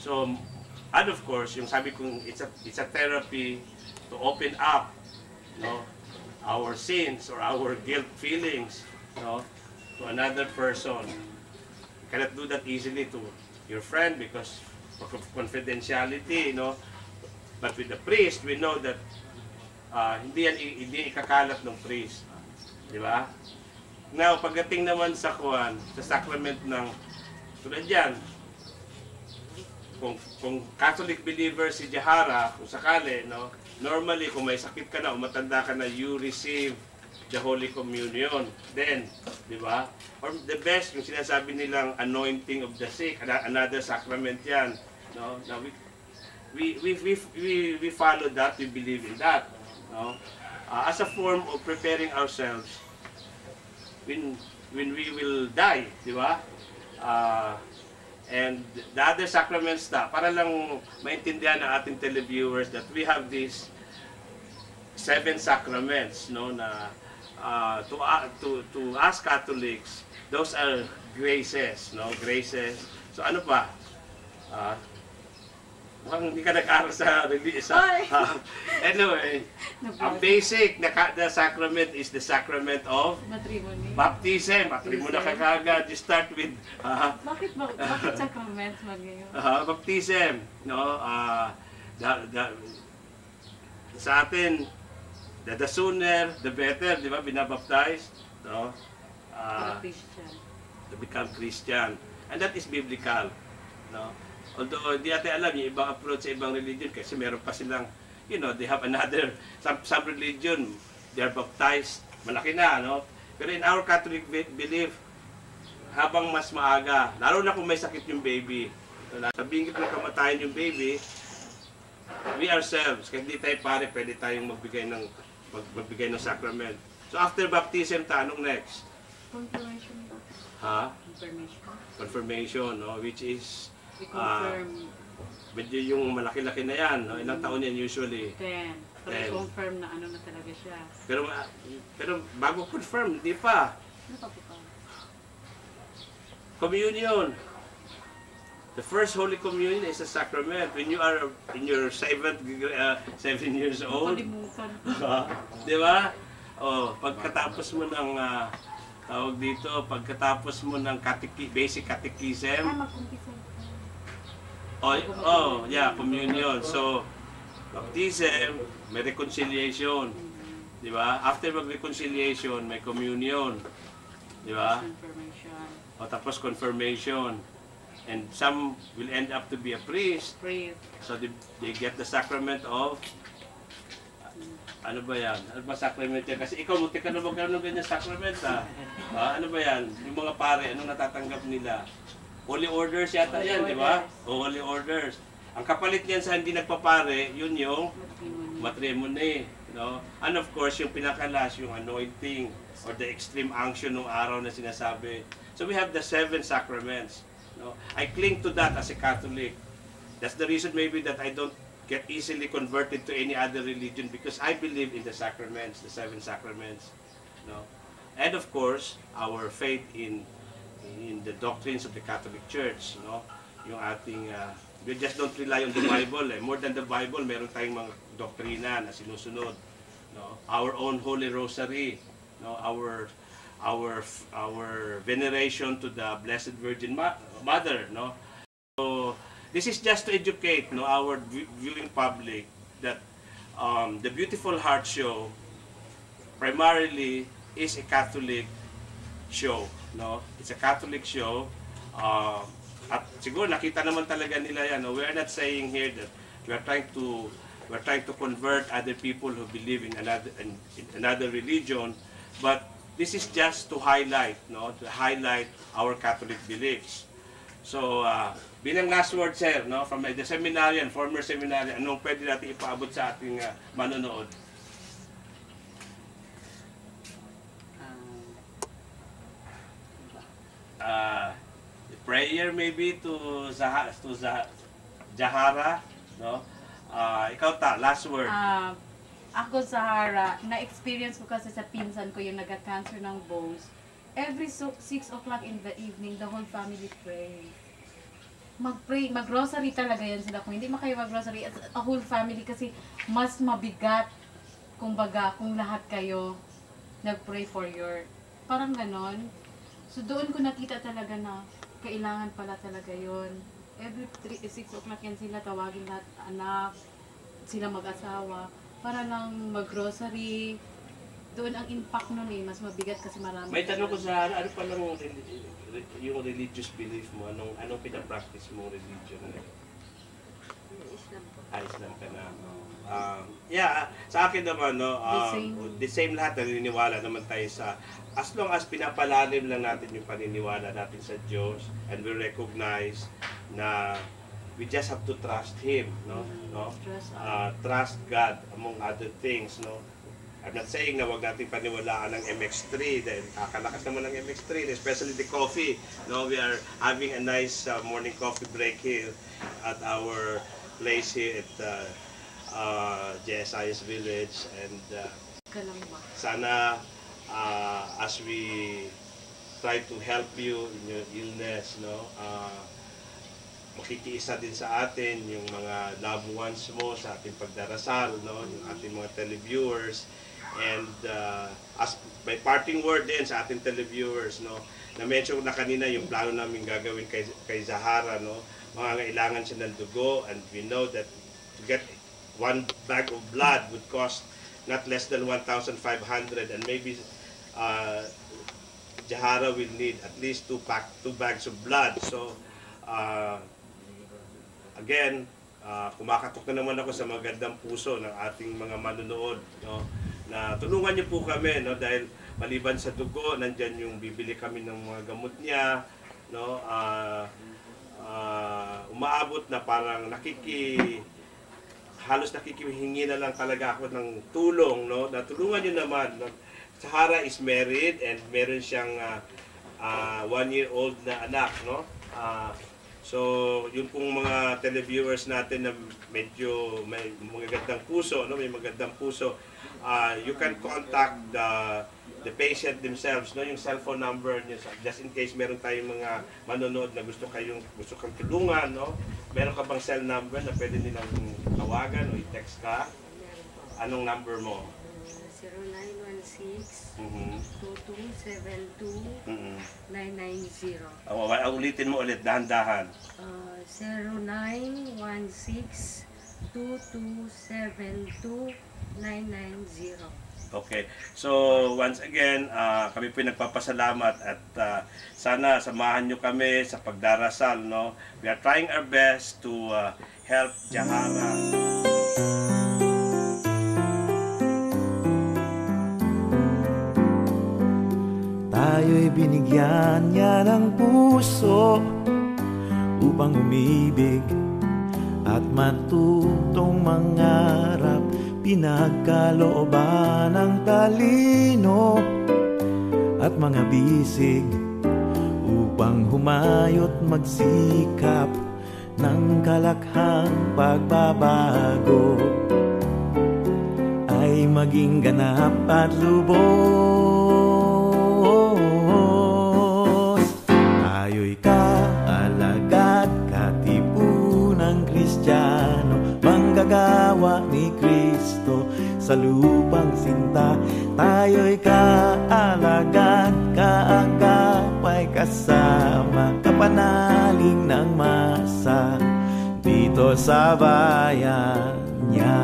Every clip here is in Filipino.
So, and of course, yung sabi kong it's a therapy to open up, no, our sins or our guilt feelings, no, to another person. You cannot do that easily to your friend because of confidentiality, no. But with the priest, we know that hindi ikakalat ng priest, di ba? Now, pagdating naman sa sa sacrament ng tulad yan, kung Catholic believer si Jahara, kung sakali, no, normally kung may sakit ka na o matanda ka na, you receive the Holy Communion. Then, di ba? Or the best, yung sinasabi nilang anointing of the sick, another sacrament yan. No? Now, we follow that, we believe in that. No? As a form of preparing ourselves when we will die, di ba? And the other sacraments para lang maintindihan ng ating televiewers that we have these 7 sacraments, no, na to us Catholics, those are graces, no, graces. So ano pa? Mukhang hindi ka nag-aral sa religion. Anyway, ang basic na sacrament is the sacrament of matrimony. Baptism. Matrimony na kagad. You start with... Bakit sacrament magayon? Baptism. No? Sa atin, the sooner, the better. Di ba? Binabaptize. No? Christian. To become Christian. And that is biblical. No? Although hindi natin alam yung ibang approach sa ibang religion kasi meron pa silang, you know, they have another, some religion, they are baptized, malaki na, no? Pero in our Catholic belief, habang mas maaga, lalo na kung may sakit yung baby, sa bingit ng kamatayan yung baby, we ourselves, kahit hindi tayo pare, pwede tayong magbigay ng sacrament. So after baptism, anong next? Confirmation ba? Ha? Confirmation. Confirmation, no? Which is I-confirm. Medyo yung malaki-laki na yan, no? Ilang taon yan usually? 10. Pero i-confirm na ano na talaga siya. Pero bago confirm, hindi pa. Ano pa po? Communion. The first Holy Communion is a sacrament. When you are in your 7 years old. Nakalimutan. Di ba? Oh, pagkatapos mo ng tawag dito, pagkatapos mo ng basic catechism. Mag-confess. Yeah, communion. So, baptism, may reconciliation. Di ba? After mag-reconciliation, may communion. Di ba? Confirmation. O tapos confirmation. And some will end up to be a priest. So, they get the sacrament of ano ba yan? Ano ba sacrament yan? Kasi ikaw, munti ka na magkaroon ng ganyan sacrament, ha? Ano ba yan? Yung mga pare, anong natatanggap nila? Holy orders yata yan, di ba? O holy orders. Ang kapalit niyan sa hindi nagpapare, yun yung matrimony. No? And of course, yung pinakalas, yung anointing or the extreme unction ng araw na sinasabi. So we have the 7 sacraments. No? I cling to that as a Catholic. That's the reason maybe that I don't get easily converted to any other religion because I believe in the sacraments, the 7 sacraments. No? And of course, our faith in the doctrines of the Catholic Church, no? Yung ating we just don't rely on the Bible, more than the Bible, meron tayong mga doktrina na sinusunod, no? Our own Holy Rosary, no? Our veneration to the Blessed Virgin Mother, no? So this is just to educate, no, our viewing public that the Beautiful Heart Show primarily is a Catholic show, no? It's a Catholic show. At siguro nakita naman talaga nila yan. No? We are not saying here that we are trying to convert other people who believe in another religion, but this is just to highlight, no? To highlight our Catholic beliefs. So, bilang last word, sir, no, from the seminarian, former seminarian, anong pwede natin ipaabot sa ating manonood? Prayer maybe to Jahara, no? Ikaw last word. Ako Zahara, na-experience ko kasi sa pinsan ko yung nagka-cancer ng bones. Every 6 o'clock in the evening, the whole family prays. mag-pray, mag-grocery talaga yan sila. Kung hindi makayo mag-grocery, as a whole family, kasi mas mabigat, kumbaga, kung lahat kayo nag-pray for your, parang ganon. So doon ko nakita talaga na kailangan pala talaga yon. Every 6 o'clock yan sila, tawagin lahat anak, sila mag-asawa, para lang mag-grocery. Doon ang impact nun eh, mas mabigat kasi marami. May tanong ko sa ano palang yung religious belief mo, anong pinapractice mong religion? Islam po. Islam ka na. Yeah, sa akin naman, no, the same lahat, naniniwala naman tayo sa, as long as pinapalalim lang natin yung paniniwala natin sa Diyos, and we recognize na we just have to trust Him, no? Trust God among other things, no? I'm not saying na wag natin paniwalaan ng MX3 dahil kakalakas naman ng MX3, especially the coffee. No, we are having a nice morning coffee break here at our place here at JSIS Village, and sana as we try to help you in your illness, no, makikisa din sa atin yung mga loved ones mo sa ating pagdarasal, no, yung ating mga televiewers, and as by parting word din sa ating televiewers, no, na-mention na kanina yung plano namin gagawin kay Zahara, no, mangangailangan siya ng dugo, and we know that to get 1 bag of blood would cost not less than 1,500, and maybe Zahara will need at least 2 bags of blood. So again, kumakatok na naman ako sa magandang puso ng ating mga manonood, no, na tulungan niyo po kami, no, dahil maliban sa dugo, nandyan yung bibili kami ng mga gamot niya, no, umaabot na parang halos nakikihingi na lang talaga ako ng tulong, no, na tulungan niyo naman, no. Zahara is married and meron siyang 1-year-old na anak, no. So, yung pong mga televiewers natin na medyo may magandang puso, no, may magandang puso, you can contact the patient themselves, no, yung cellphone number niyo, just in case meron tayong mga manonood na gusto kang tulungan, no. Meron ka bang cell number na pwede nilang tawagan o i-text ka? Anong number mo? 0916-2272-990. Ulitin mo ulit, dahan-dahan. 0916-2272-990. Okay. So, once again, kami po nagpapasalamat at sana samahan nyo kami sa pagdarasal, no? We are trying our best to help Zahara. Tayo'y binigyan niya ng puso upang umibig at matutong mangarap. Pinagkalooban ng talino at mga bisig upang humayo't magsikap ng kalakhang pagbabago ay maging ganap at lubos. Tayo'y kaalagad, katipunang Kristiyano, manggagawa ni Kristo sa lupang sinta. Tayo'y kaalagad, kaagapay kasama, kapanaling ng masa dito sa bayan niya.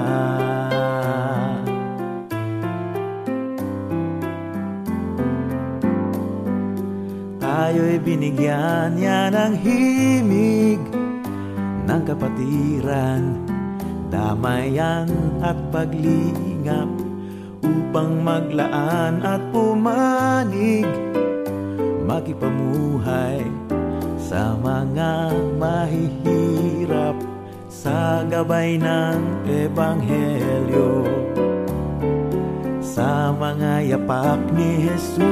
Tayo'y binigyan niya ng himig ng kapatiran, damayan at paglingap upang maglaan at pumanig, makipamuhay sa mga mahihirap sa gabay ng Ebanghelyo, sa mga yapak ni Jesus.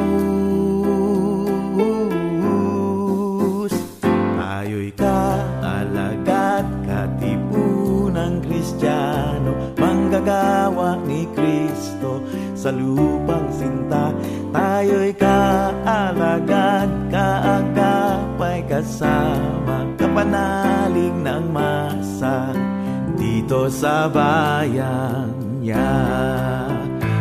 Tayo'y kaalagad, katipunang Kristiyano, manggagawa ni Kristo sa lupang sinta. Tayo'y kaalagad, kaagapay kasama, kapanalig kapanalig ng masa dito sa bayan niya.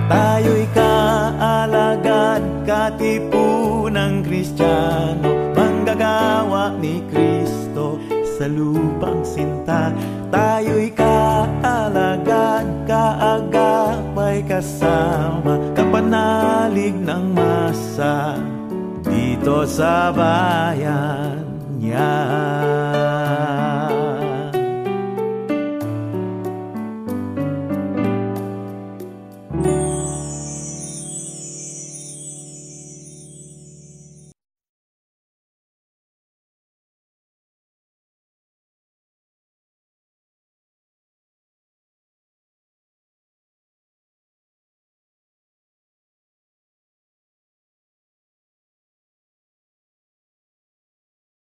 Tayo'y kaalagad, katipunang Kristiyano, manggagawa ni Kristo sa lupang sinta. Tayo'y kaalagad, kaagapay kasama, kapanalig ng masa dito sa bayan niya.